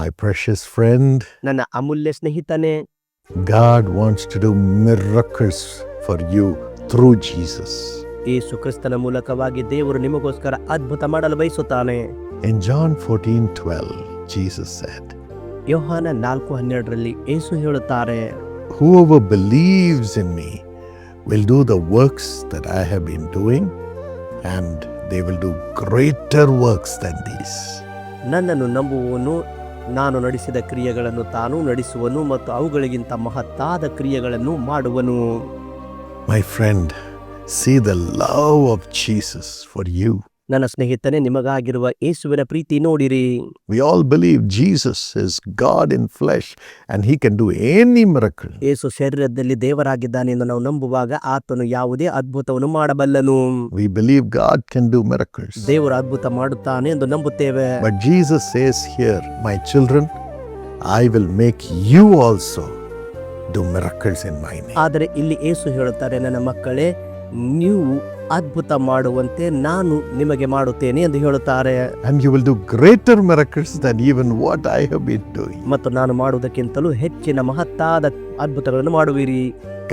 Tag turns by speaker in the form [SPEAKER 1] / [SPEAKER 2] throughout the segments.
[SPEAKER 1] My precious friend,
[SPEAKER 2] ನನ್ನ ಅಮೂಲ್ಯ ಸ್ನೇಹಿತನೇ,
[SPEAKER 1] God wants to do miracles for you through Jesus.
[SPEAKER 2] ಯೇಸು ಕ್ರಿಸ್ತನ ಮೂಲಕವಾಗಿ ದೇವರು ನಿಮಗೋಸ್ಕರ ಅದ್ಭುತ ಮಾಡಲು ಬಯಸುತ್ತಾನೆ.
[SPEAKER 1] In John 14:12, Jesus said,
[SPEAKER 2] ಯೋಹಾನ 4:12 ಯೇಸು ಹೇಳುತ್ತಾರೆ,
[SPEAKER 1] Whoever believes in me will do the works that I have been doing, and they will do greater works than these.
[SPEAKER 2] ನನ್ನನ್ನು ನಂಬುವವನು ನಾನು ನಡೆಸಿದ ಕ್ರಿಯೆಗಳನ್ನು ತಾನೂ ನಡೆಸುವನು ಮತ್ತು ಅವುಗಳಿಗಿಂತ ಮಹತ್ತಾದ ಕ್ರಿಯೆಗಳನ್ನು ಮಾಡುವನು.
[SPEAKER 1] My friend, see the love of Jesus for you.
[SPEAKER 2] ನನ್ನ ಸ್ನೇಹಿತನೇ, ನಿಮಗಾಗಿರುವ ಯೇಸುವಿನ ಪ್ರೀತಿ ನೋಡಿರಿ.
[SPEAKER 1] We all believe Jesus is God in flesh and he can do any miracle.
[SPEAKER 2] ಯೇಸು ಶರೀರದಲ್ಲಿ ದೇವರಾಗಿದ್ದಾನೆ ಎಂದು ನಾವು ನಂಬುವಾಗ ಆತನು ಯಾವುದೇ ಅದ್ಭುತವನ್ನು ಮಾಡಬಲ್ಲನು.
[SPEAKER 1] We believe God can do miracles.
[SPEAKER 2] ದೇವರು ಅದ್ಭುತ ಮಾಡುತ್ತಾನೆ ಎಂದು ನಂಬುತ್ತೇವೆ.
[SPEAKER 1] But Jesus says here, my children, I will make you also do miracles in my name.
[SPEAKER 2] ಆದರೆ ಇಲ್ಲಿ ಯೇಸು ಹೇಳುತ್ತಾರೆ, ನನ್ನ ಮಕ್ಕಳೇ, ನೀವು ಅದ್ಭುತ ಮಾಡುವಂತೆ ನಾನು ನಿಮಗೆ ಮಾಡುತ್ತೇನೆ ಎಂದು ಹೇಳುತ್ತಾರೆ.
[SPEAKER 1] And you will do greater miracles than even what I have been doing.
[SPEAKER 2] ಮತ್ತು ನಾನು ಮಾಡುವುದಕ್ಕಿಂತಲೂ ಹೆಚ್ಚಿನ ಮಹತ್ತಾದ ಅದ್ಭುತಗಳನ್ನು ಮಾಡುವಿರಿ.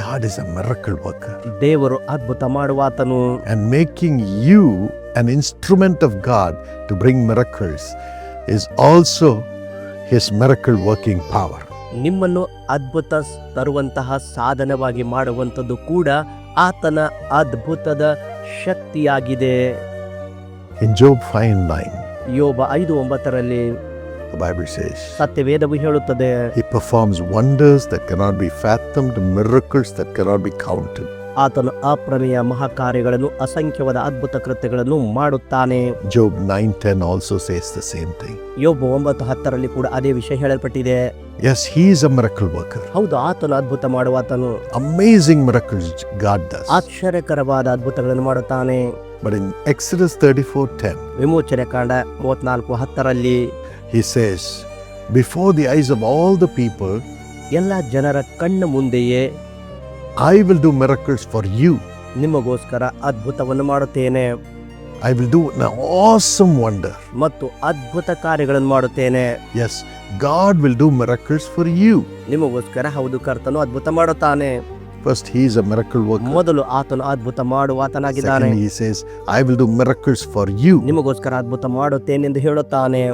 [SPEAKER 1] God is a miracle worker.
[SPEAKER 2] ದೇವರು ಅದ್ಭುತ ಮಾಡುವಾತನು.
[SPEAKER 1] And making you an instrument of God to bring miracles is also his miracle working power.
[SPEAKER 2] ನಿಮ್ಮನ್ನು ಅದ್ಭುತ ತರುವಂತಹ ಸಾಧನವಾಗಿ ಮಾಡುವಂಥದ್ದು ಕೂಡ ಆತನ ಅದ್ಭುತದ ಶಕ್ತಿಯಾಗಿದೆ.
[SPEAKER 1] In Job 5:9,
[SPEAKER 2] ಯೋಬ 5:9
[SPEAKER 1] the Bible says,
[SPEAKER 2] ಸತ್ಯವೇದವು ಹೇಳುತ್ತದೆ,
[SPEAKER 1] he performs wonders that cannot be fathomed, miracles that cannot be counted.
[SPEAKER 2] ಆತನು ಅಪ್ರಮೇಯ ಮಹಾಕಾರ್ಯಗಳನ್ನು, ಅಸಂಖ್ಯವಾದ ಅದ್ಭುತ ಕೃತ್ಯಗಳನ್ನು ಮಾಡುತ್ತಾನೆ.
[SPEAKER 1] Job 9:10 also says the same thing.
[SPEAKER 2] ಯೋಬ 9:10 ಕೂಡ ಅದೇ ವಿಷಯ ಹೇಳಲ್ಪಟ್ಟಿದೆ.
[SPEAKER 1] Yes, he is a miracle worker.
[SPEAKER 2] ಹೌದು, ಆತನು ಅದ್ಭುತ ಮಾಡುವಾತನು.
[SPEAKER 1] Amazing miracles God does.
[SPEAKER 2] ಆಶ್ಚರ್ಯಕರವಾದ ಅದ್ಭುತಗಳನ್ನು ಮಾಡುತ್ತಾನೆ.
[SPEAKER 1] But in Exodus 34:10,
[SPEAKER 2] ವಿಮೋಚನೆ ಕಾಂಡ 34:10
[SPEAKER 1] he says, before the eyes of all the people,
[SPEAKER 2] ಎಲ್ಲ ಜನರ ಕಣ್ಣ ಮುಂದೆಯೇ
[SPEAKER 1] I will do miracles for you.
[SPEAKER 2] ನಿಮಗೋಸ್ಕರ ಅದ್ಭುತವನ್ನು ಮಾಡುತ್ತೇನೆ
[SPEAKER 1] I will do an awesome wonder.
[SPEAKER 2] ಮತ್ತು ಅದ್ಭುತ ಕಾರ್ಯಗಳನ್ನು ಮಾಡುತ್ತೇನೆ.
[SPEAKER 1] Yes, God will do miracles for you.
[SPEAKER 2] ನಿಮಗೋಸ್ಕರ ಹೌದು, ಕರ್ತನು ಅದ್ಭುತ ಮಾಡುತ್ತಾನೆ.
[SPEAKER 1] First, he is a miracle worker.
[SPEAKER 2] ಮೊದಲು ಆತನು ಅದ್ಭುತ ಮಾಡುವಾತನಾಗಿದ್ದಾನೆ.
[SPEAKER 1] Second, he says, I will do miracles for you.
[SPEAKER 2] ನಿಮಗೋಸ್ಕರ ಅದ್ಭುತ ಮಾಡುತ್ತೇನೆ ಎಂದು ಹೇಳುತ್ತಾನೆ.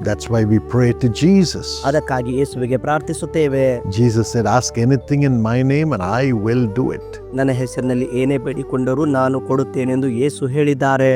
[SPEAKER 1] That's why we pray to Jesus.
[SPEAKER 2] ಅದಕ್ಕಾಗಿ ಯೇಸುವಿಗೆ ಪ್ರಾರ್ಥಿಸುತ್ತೇವೆ.
[SPEAKER 1] Jesus said, ask anything in my name and I will do it.
[SPEAKER 2] ನನ್ನ ಹೆಸರಿನಲ್ಲಿ ಏನೇ ಬೇಡಿಕೊಂಡರೂ ನಾನು ಕೊಡುತ್ತೇನೆ ಎಂದು ಯೇಸು ಹೇಳಿದ್ದಾರೆ.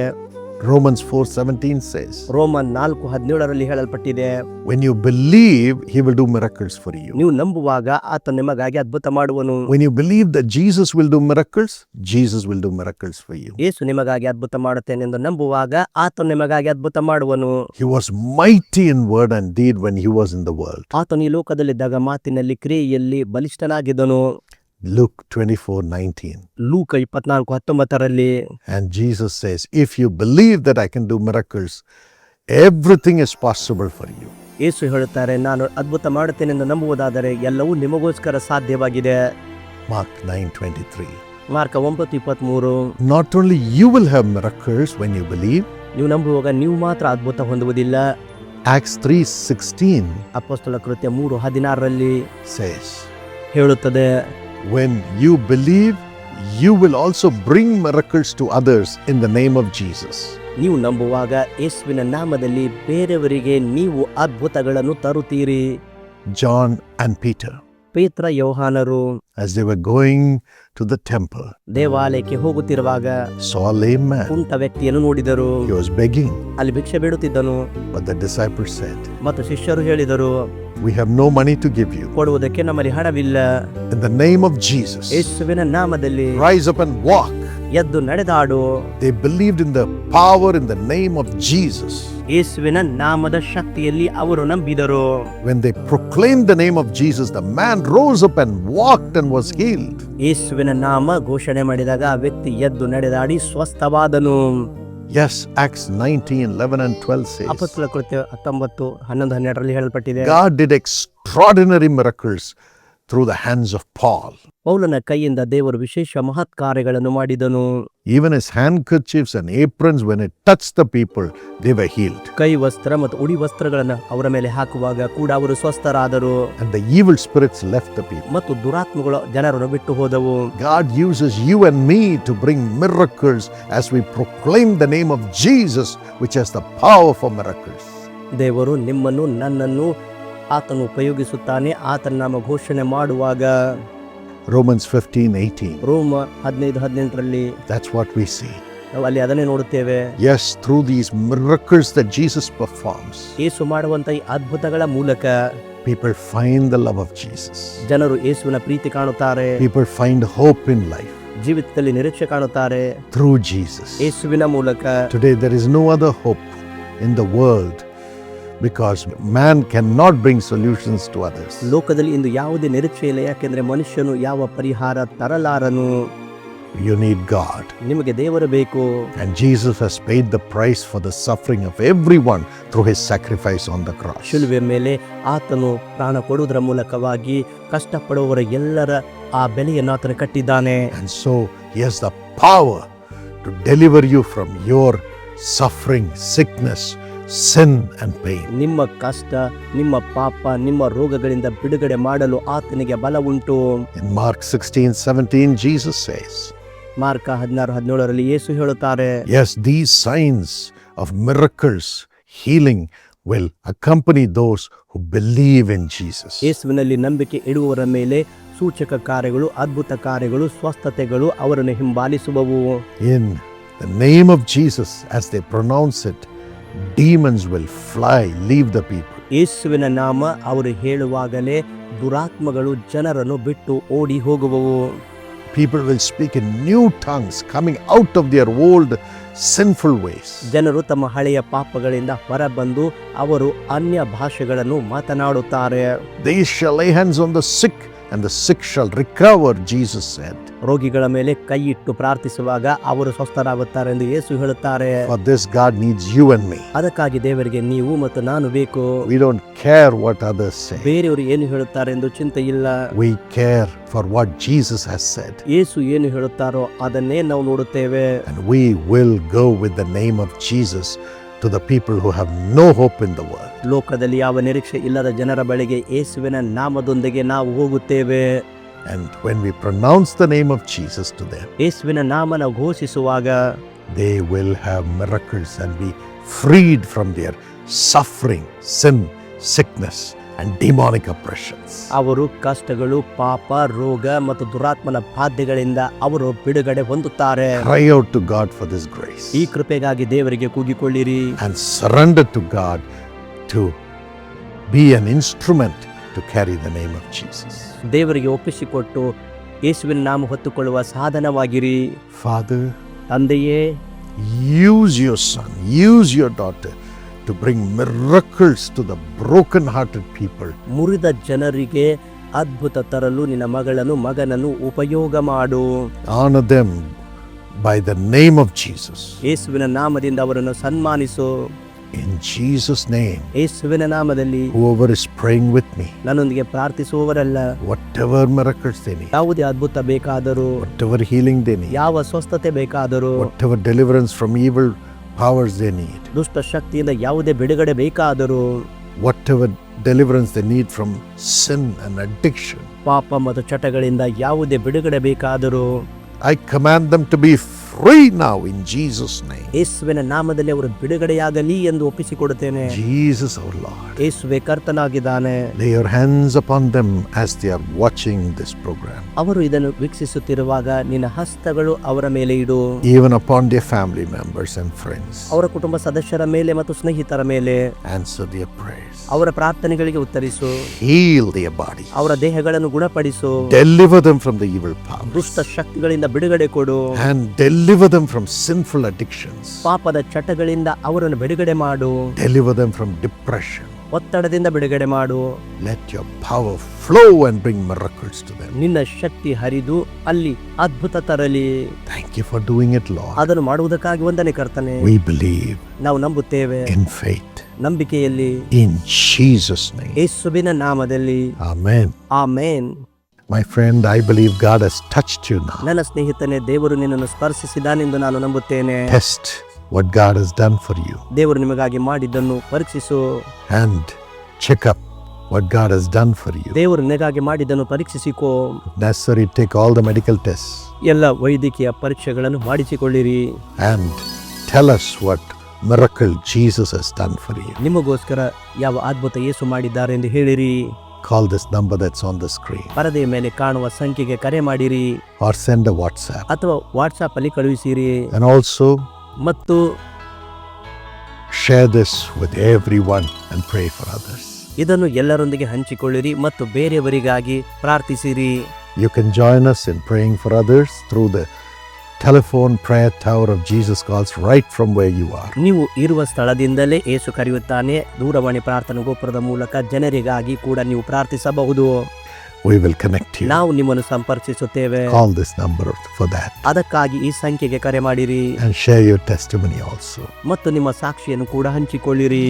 [SPEAKER 1] Romans 4:17 says,
[SPEAKER 2] Roman 4:17 ಹೇಳಲ್ಪಟ್ಟಿದೆ,
[SPEAKER 1] when you believe, he will do miracles for you.
[SPEAKER 2] ನೀವು ನಂಬುವಾಗ ಆತ ನಿಮಗಾಗಿ ಅದ್ಭುತ ಮಾಡುವನು.
[SPEAKER 1] When you believe that Jesus will do miracles, Jesus will do miracles for you.
[SPEAKER 2] ಯೇಸು ನಿಮಗಾಗಿ ಅದ್ಭುತ ಮಾಡುತ್ತೇನೆ ಎಂದು ನಂಬುವಾಗ ಆತ ನಿಮಗಾಗಿ ಅದ್ಭುತ ಮಾಡುವನು.
[SPEAKER 1] He was mighty in word and deed when he was in the world.
[SPEAKER 2] ಆತನು ಈ ಲೋಕದಲ್ಲಿದ್ದಾಗ ಮಾತಿನಲ್ಲಿ, ಕ್ರಿಯೆಯಲ್ಲಿ ಬಲಿಷ್ಠನಾಗಿದ್ದನು.
[SPEAKER 1] Luke 24:19.
[SPEAKER 2] ಲೂಕ 24:19
[SPEAKER 1] And Jesus says, if you believe that I can do miracles, everything is possible for you.
[SPEAKER 2] ಯೇಸು ಹೇಳುತ್ತಾರೆ, ನಾನು ಅದ್ಭುತ ಮಾಡುತ್ತೇನೆ ಎಂದು ನಂಬುವುದಾದರೆ ಎಲ್ಲವೂ ನಿಮಗೋಸ್ಕರ ಸಾಧ್ಯವಾಗಿದೆ.
[SPEAKER 1] Mark 9:23.
[SPEAKER 2] Mark 9:23.
[SPEAKER 1] Not only you will have miracles when you believe.
[SPEAKER 2] ನೀವು ನಂಬುವಾಗ ನೀವು ಮಾತ್ರ ಅದ್ಭುತ ಹೊಂದುವುದಿಲ್ಲ.
[SPEAKER 1] Acts 3:16
[SPEAKER 2] ಅಪೊಸ್ತಲ ಕೃತ್ಯ 3:16
[SPEAKER 1] says,
[SPEAKER 2] ಹೇಳುತ್ತದೆ,
[SPEAKER 1] when you believe, you will also bring miracles to others in the name of Jesus.
[SPEAKER 2] ನೀವು ನಂಬುವಾಗ ಯೇಸುವಿನ ನಾಮದಲ್ಲಿ ಬೇರೆಯವರಿಗೆ ನೀವು ಅದ್ಭುತಗಳನ್ನು ತರುತ್ತೀರಿ.
[SPEAKER 1] John and Peter,
[SPEAKER 2] ಪೇತ್ರ, ಯೋಹಾನರು
[SPEAKER 1] as they were going to the temple,
[SPEAKER 2] ದೇವಾಲಯಕ್ಕೆ ಹೋಗುತ್ತಿರುವಾಗ
[SPEAKER 1] saw a lame man.
[SPEAKER 2] ಕುಂಟ ವ್ಯಕ್ತಿಯನ್ನು ನೋಡಿದರು.
[SPEAKER 1] He was begging.
[SPEAKER 2] ಅಲ್ಲಿ ಭಿಕ್ಷೆ ಬೇಡುತ್ತಿದ್ದನು.
[SPEAKER 1] But the disciples said,
[SPEAKER 2] ಮತ್ತು ಶಿಷ್ಯರು ಹೇಳಿದರು,
[SPEAKER 1] we have no money to give you.
[SPEAKER 2] ಕೊಡುವುದಕ್ಕೆ ನಮ್ಮಲ್ಲಿ ಹಣವಿಲ್ಲ.
[SPEAKER 1] In the name of Jesus,
[SPEAKER 2] ಯೇಸುವಿನ ನಾಮದಲ್ಲಿ
[SPEAKER 1] rise up and walk.
[SPEAKER 2] ಎದ್ದು ನಡೆದಾಡು.
[SPEAKER 1] They believed in the power in the name of Jesus.
[SPEAKER 2] ಯೇಸುವಿನ ನಾಮದ ಶಕ್ತಿಯಲ್ಲಿ ಅವರು ನಂಬಿದರು.
[SPEAKER 1] When they proclaimed the name of Jesus, the man rose up and walked and was healed.
[SPEAKER 2] ಯೇಸುವಿನ ನಾಮ ಘೋಷಣೆ ಮಾಡಿದಾಗ ಆ ವ್ಯಕ್ತಿ ಎದ್ದು ನಡೆದಾಡಿ ಸ್ವಸ್ಥವಾದನು.
[SPEAKER 1] Yes, Acts 19:11 and 12 says,
[SPEAKER 2] ಅಪೊಸ್ತಲ ಕೃತ್ಯ 19:11-12 ಹೇಳಲ್ಪಟ್ಟಿದೆ,
[SPEAKER 1] God did extraordinary miracles through the hands of Paul.
[SPEAKER 2] ಪೌಲನ ಕೈಯಿಂದ ದೇವರು ವಿಶೇಷ ಮಹತ್ ಕಾರ್ಯಗಳನ್ನು ಮಾಡಿದನು.
[SPEAKER 1] Even his handkerchiefs and aprons, when it touched the people, they were healed.
[SPEAKER 2] ಕೈ ವಸ್ತ್ರ ಮತ್ತು ಉಡಿ ವಸ್ತ್ರಗಳನ್ನು ಅವರ ಮೇಲೆ ಹಾಕುವಾಗ ಕೂಡ ಅವರು ಸ್ವಸ್ಥರಾದರು.
[SPEAKER 1] And the evil spirits left the people.
[SPEAKER 2] ಮತ್ತು ದುರಾತ್ಮಗಳು ಜನರನ್ನು ಬಿಟ್ಟು ಹೋದವು.
[SPEAKER 1] God uses you and me to bring miracles as we proclaim the name of Jesus, which has the power for miracles.
[SPEAKER 2] ದೇವರು ನಿಮ್ಮನ್ನು ನನ್ನನ್ನು ಆತನು ಉಪಯೋಗಿಸುತ್ತಾನೆ. ಆತನ ನಾಮ ಘೋಷಣೆ ಮಾಡುವಾಗ
[SPEAKER 1] Romans 15:18.
[SPEAKER 2] ರೋಮ 15:18
[SPEAKER 1] That's what we see.
[SPEAKER 2] ನಾವು ಅಲ್ಲಿ ಅದನ್ನೇ ನೋಡುತ್ತೇವೆ.
[SPEAKER 1] Yes, through these miracles that Jesus performs,
[SPEAKER 2] ಯೇಸು ಮಾಡುವಂತ ಈ ಅದ್ಭುತಗಳ ಮೂಲಕ
[SPEAKER 1] people find the love of Jesus.
[SPEAKER 2] ಜನರು ಯೇಸುವಿನ ಪ್ರೀತಿ ಕಾಣುತ್ತಾರೆ.
[SPEAKER 1] People find hope in life
[SPEAKER 2] ಜೀವಿತದಲ್ಲಿ ನಿರೀಕ್ಷೆ ಕಾಣುತ್ತಾರೆ
[SPEAKER 1] through Jesus.
[SPEAKER 2] ಯೇಸುವಿನ ಮೂಲಕ.
[SPEAKER 1] Today there is no other hope in the world, because man cannot bring solutions to others.
[SPEAKER 2] ಲೋಕದಲ್ಲಿ ಇಂದು ಯಾವುದೇ ನಿರೀಕ್ಷೆ ಇಲ್ಲ, ಯಾಕೆಂದ್ರೆ ಮನುಷ್ಯನು ಯಾವ ಪರಿಹಾರ ತರಲಾರನು.
[SPEAKER 1] You need God.
[SPEAKER 2] ನಿಮಗೆ ದೇವರು ಬೇಕು.
[SPEAKER 1] And Jesus has paid the price for the suffering of everyone through his sacrifice on the cross.
[SPEAKER 2] ಶಿಲುಬೆ ಮೇಲೆ ಆತನು ಪ್ರಾಣ ಕೊಡುವುದರ ಮೂಲಕವಾಗಿ ಕಷ್ಟಪಡುವವರ ಎಲ್ಲರ ಆ ಬೆಲೆಯನ್ನು ಆತನು ಕಟ್ಟಿದ್ದಾನೆ.
[SPEAKER 1] And so he has the power to deliver you from your suffering, sickness, sin and pain.
[SPEAKER 2] ನಿಮ್ಮ ಕಷ್ಟ, ನಿಮ್ಮ ಪಾಪ, ನಿಮ್ಮ ರೋಗಗಳಿಂದ ಬಿಡುಗಡೆ ಮಾಡಲು ಆತನಿಗೆ ಬಲ ಉಂಟು.
[SPEAKER 1] In Mark 16:17, Jesus says,
[SPEAKER 2] mark 16:17 ಯೇಸು ಹೇಳುತ್ತಾರೆ,
[SPEAKER 1] yes, these signs of miracles, healing will accompany those who believe in Jesus.
[SPEAKER 2] ಯೇಸುವಿನಲ್ಲಿ ನಂಬಿಕೆ ಇಡುವವರ ಮೇಲೆ ಸೂಚಕ ಕಾರ್ಯಗಳು, ಅದ್ಭುತ ಕಾರ್ಯಗಳು, ಸ್ವಸ್ಥತೆಗಳು ಅವರನ್ನು ಹಿಂಬಾಲಿಸುವವು.
[SPEAKER 1] In the name of Jesus, as they pronounce it, demons will fly, leave the people.
[SPEAKER 2] ಯೇಸುವಿನ ನಾಮ ಅವರು ಹೇಳುವಾಗಲೇ ದುರಾತ್ಮಗಳು ಜನರನ್ನು ಬಿಟ್ಟು ಓಡಿ ಹೋಗುವವು.
[SPEAKER 1] People will speak in new tongues, coming out of their old sinful ways.
[SPEAKER 2] ಜನರು ತಮ್ಮ ಹಳೆಯ ಪಾಪಗಳಿಂದ ಹೊರಬಂದು ಅವರು ಅನ್ಯ ಭಾಷೆಗಳನ್ನು ಮಾತನಾಡುತ್ತಾರೆ.
[SPEAKER 1] They shall lay hands on the sick and the sick shall recover, Jesus said.
[SPEAKER 2] ರೋಗಿಗಳ ಮೇಲೆ ಕೈ ಇಟ್ಟು ಪ್ರಾರ್ಥಿಸುವಾಗ ಅವರು ಸ್ವಸ್ಥರಾಗುತ್ತಾರೆ ಎಂದು ಯೇಸು ಹೇಳುತ್ತಾರೆ.
[SPEAKER 1] For this God needs you and me.
[SPEAKER 2] ಅದಕ್ಕಾಗಿ ದೇವರಿಗೆ ನೀವು ಮತ್ತು ನಾನು ಬೇಕು.
[SPEAKER 1] We don't care what others say.
[SPEAKER 2] ಬೇರೆಯವರು ಏನು ಹೇಳುತ್ತಾರೆ ಎಂದು ಚಿಂತೆ ಇಲ್ಲ.
[SPEAKER 1] We care for what Jesus has said.
[SPEAKER 2] ಯೇಸು ಏನು ಹೇಳುತ್ತಾರೋ ಅದನ್ನೇ ನಾವು ನೋಡುತ್ತೇವೆ.
[SPEAKER 1] And we will go with the name of Jesus to the people who have no hope in the world.
[SPEAKER 2] ಲೋಕದಲ್ಲಿ ಯಾವ ನಿರೀಕ್ಷೆ ಇಲ್ಲದ ಜನರ ಬಳಿಗೆ ಯೇಸುವಿನ ನಾಮದೊಂದಿಗೆ ನಾವು ಹೋಗುತ್ತೇವೆ.
[SPEAKER 1] And when we pronounce the name of Jesus to them,
[SPEAKER 2] ಯೇಸುವಿನ ನಾಮನ ಘೋಷಿಸುವಾಗ
[SPEAKER 1] they will have miracles and be freed from their suffering, sin, sickness and demonic oppressions.
[SPEAKER 2] ಅವರು ಕಷ್ಟಗಳು, ಪಾಪ, ರೋಗ ಮತ್ತು ದುರಾತ್ಮನ ಬಾಧೆಗಳಿಂದ ಅವರು ಬಿಡುಗಡೆ ಹೊಂದುತ್ತಾರೆ.
[SPEAKER 1] Cry out to God for this grace.
[SPEAKER 2] ಈ ಕೃಪೆಗಾಗಿ ದೇವರಿಗೆ ಕೂಗಿಕೊಳ್ಳಿರಿ.
[SPEAKER 1] And surrender to God to be an instrument to carry the name of Jesus.
[SPEAKER 2] ದೇವರಿಗೆ ಒಪ್ಪಿಸಿಕೊಟ್ಟು ಯೇಸುವಿನ ನಾಮ ಹೊತ್ತುಕೊಳ್ಳುವ ಸಾಧನವಾಗಿರಿ.
[SPEAKER 1] Father,
[SPEAKER 2] ತಂದೆಯೇ,
[SPEAKER 1] use your son, use your daughter to bring miracles to the broken-hearted people.
[SPEAKER 2] ಮುರಿದ ಜನರಿಗೆ ಅದ್ಭುತ ತರಲು ನಿನ್ನ ಮಗನನ್ನು ಉಪಯೋಗ ಮಾಡು.
[SPEAKER 1] Honor them by the name of Jesus.
[SPEAKER 2] ಯೇಸುವಿನ ನಾಮದಿಂದ ಅವರನ್ನು ಸನ್ಮಾನಿಸು.
[SPEAKER 1] In Jesus' name,
[SPEAKER 2] ಯೇಸುವಿನ ನಾಮದಲ್ಲಿ
[SPEAKER 1] whoever is praying with me,
[SPEAKER 2] ನನ್ನೊಂದಿಗೆ ಪ್ರಾರ್ಥಿಸುವವರಲ್ಲ,
[SPEAKER 1] whatever miracles they need,
[SPEAKER 2] ಯಾವುದೇ ಅದ್ಭುತ ಬೇಕಾದರೂ,
[SPEAKER 1] whatever healing they need,
[SPEAKER 2] ಯಾವ ಸ್ವಸ್ಥತೆ ಬೇಕಾದರೂ,
[SPEAKER 1] whatever deliverance from evil powers they need,
[SPEAKER 2] ದುಷ್ಟ ಶಕ್ತಿಯಿಂದ ಯಾವುದೇ ಬಿಡುಗಡೆ ಬೇಕಾದರೂ,
[SPEAKER 1] whatever deliverance they need from sin and addiction,
[SPEAKER 2] ಪಾಪ ಮತ್ತು ಚಟಗಳಿಂದ ಯಾವುದೇ ಬಿಡುಗಡೆ ಬೇಕಾದರೂ,
[SPEAKER 1] I command them to be free now in Jesus' name.
[SPEAKER 2] ಯೇಸುವಿನ ನಾಮದಲ್ಲಿ ಅವರು ಬಿಡುಗಡೆಯಾಗಲಿ ಎಂದು ಒಪ್ಪಿಸಿಕೊಡುತ್ತೇನೆ.
[SPEAKER 1] Jesus our Lord.
[SPEAKER 2] ಯೇಸುವೆ ಕರ್ತನಾಗಿದ್ದಾನೆ.
[SPEAKER 1] Lay your hands upon them as they are watching this program.
[SPEAKER 2] ಅವರು ಇದನ್ನು ವೀಕ್ಷಿಸುತ್ತಿರುವಾಗ ನಿನ್ನ ಹಸ್ತಗಳು ಅವರ ಮೇಲೆ ಇಡು.
[SPEAKER 1] Even upon their family members and friends.
[SPEAKER 2] ಅವರ ಕುಟುಂಬ ಸದಸ್ಯರ ಮೇಲೆ ಮತ್ತು ಸ್ನೇಹಿತರ ಮೇಲೆ
[SPEAKER 1] Answer their prayers.
[SPEAKER 2] ಅವರ ಪ್ರಾರ್ಥನೆಗಳಿಗೆ ಉತ್ತರಿಸು.
[SPEAKER 1] Heal their bodies.
[SPEAKER 2] ಅವರ ದೇಹಗಳನ್ನು ಗುಣಪಡಿಸು.
[SPEAKER 1] Deliver them from the evil powers.
[SPEAKER 2] ದುಷ್ಟ ಶಕ್ತಿಗಳಿಂದ ಬಿಡುಗಡೆ ಕೊಡು.
[SPEAKER 1] And deliver them from sinful addictions.
[SPEAKER 2] ಪಾಪದ ಚಟಗಳಿಂದ ಅವರನ್ನು ಬಿಡುಗಡೆ ಮಾಡು.
[SPEAKER 1] Deliver them from depression.
[SPEAKER 2] ಒತ್ತಡದಿಂದ ಬಿಡುಗಡೆ ಮಾಡು.
[SPEAKER 1] Let your power flow and bring miracles to them.
[SPEAKER 2] ನಿನ್ನ ಶಕ್ತಿ ಹರಿದು ಅಲ್ಲಿ ಅದ್ಭುತ ತರಲಿ.
[SPEAKER 1] Thank you for doing it, Lord.
[SPEAKER 2] ಅದನ್ನು ಮಾಡುವುದಕ್ಕಾಗಿ ವಂದನೆ ಕರ್ತನೆ.
[SPEAKER 1] We believe
[SPEAKER 2] ನಾವು ನಂಬುತ್ತೇವೆ
[SPEAKER 1] in faith.
[SPEAKER 2] ನಂಬಿಕೆಯಲ್ಲಿ
[SPEAKER 1] In Jesus' name.
[SPEAKER 2] ಯೇಸುವಿನ ನಾಮದಲ್ಲಿ
[SPEAKER 1] Amen.
[SPEAKER 2] Amen.
[SPEAKER 1] My friend, I believe God has touched you now.
[SPEAKER 2] ನನ್ನ ಸ್ನೇಹಿತನೇ, ದೇವರು ನಿನ್ನನ್ನು ಸ್ಪರ್ಶಿಸಿದಾನೆಂದು ನಾನು ನಂಬುತ್ತೇನೆ.
[SPEAKER 1] Test what God has done for you
[SPEAKER 2] ದೇವರು ನಿಮಗಾಗಿ ಮಾಡಿದ್ದನ್ನು ಪರೀಕ್ಷಿಸು.
[SPEAKER 1] and check up what God has done for you.
[SPEAKER 2] ದೇವರು ನಿನಗಾಗಿ ಮಾಡಿದ್ದನ್ನು ಪರೀಕ್ಷಿಸಿಕೋ.
[SPEAKER 1] If necessary, take all the medical tests
[SPEAKER 2] ಎಲ್ಲ ವೈದ್ಯಕೀಯ ಪರೀಕ್ಷೆಗಳನ್ನು ಮಾಡಿಸಿಕೊಳ್ಳಿರಿ.
[SPEAKER 1] and tell us what miracle Jesus has done for you.
[SPEAKER 2] ನಿಮಗೋಸ್ಕರ ಯಾವ ಅದ್ಭುತ ಯೇಸು ಮಾಡಿದ್ದಾರೆ ಎಂದು ಹೇಳಿರಿ.
[SPEAKER 1] Call this number that's on the screen
[SPEAKER 2] ಪರದೆಯ ಮೇಲೆ ಕಾಣುವ ಸಂಖ್ಯೆಗೆ ಕರೆ ಮಾಡಿರಿ
[SPEAKER 1] or send a WhatsApp.
[SPEAKER 2] ಅಥವಾ ವಾಟ್ಸಾಪ್ ಅಲ್ಲಿ ಕಳುಹಿಸಿರಿ.
[SPEAKER 1] And also
[SPEAKER 2] ಮತ್ತು
[SPEAKER 1] share this with everyone and pray for others.
[SPEAKER 2] ಇದನ್ನು ಎಲ್ಲರೊಂದಿಗೆ ಹಂಚಿಕೊಳ್ಳಿರಿ ಮತ್ತು ಬೇರೆಯವರಿಗಾಗಿ ಪ್ರಾರ್ಥಿಸಿರಿ.
[SPEAKER 1] You can join us in praying for others through the telephone prayer tower of Jesus Calls right from where you are.
[SPEAKER 2] ನೀವು ಇರುವ ಸ್ಥಳದಿಂದಲೇ ಯೇಸು ಕರೆಯುತ್ತಾನೆ ದೂರವಾಣಿ ಪ್ರಾರ್ಥನಾ ಗೋಪುರದ ಮೂಲಕ ಜನರಿಗಾಗಿ ಕೂಡ ನೀವು ಪ್ರಾರ್ಥಿಸಬಹುದು.
[SPEAKER 1] We will connect you.
[SPEAKER 2] ನಾವು ನಿಮ್ಮನ್ನು ಸಂಪರ್ಕಿಸುತ್ತೇವೆ.
[SPEAKER 1] Call this number for that
[SPEAKER 2] ಅದಕ್ಕಾಗಿ ಈ ಸಂಖ್ಯೆಗೆ ಕರೆ ಮಾಡಿರಿ
[SPEAKER 1] and share your testimony also.
[SPEAKER 2] ಮತ್ತು ನಿಮ್ಮ ಸಾಕ್ಷಿಯನ್ನು ಕೂಡ ಹಂಚಿಕೊಳ್ಳಿರಿ.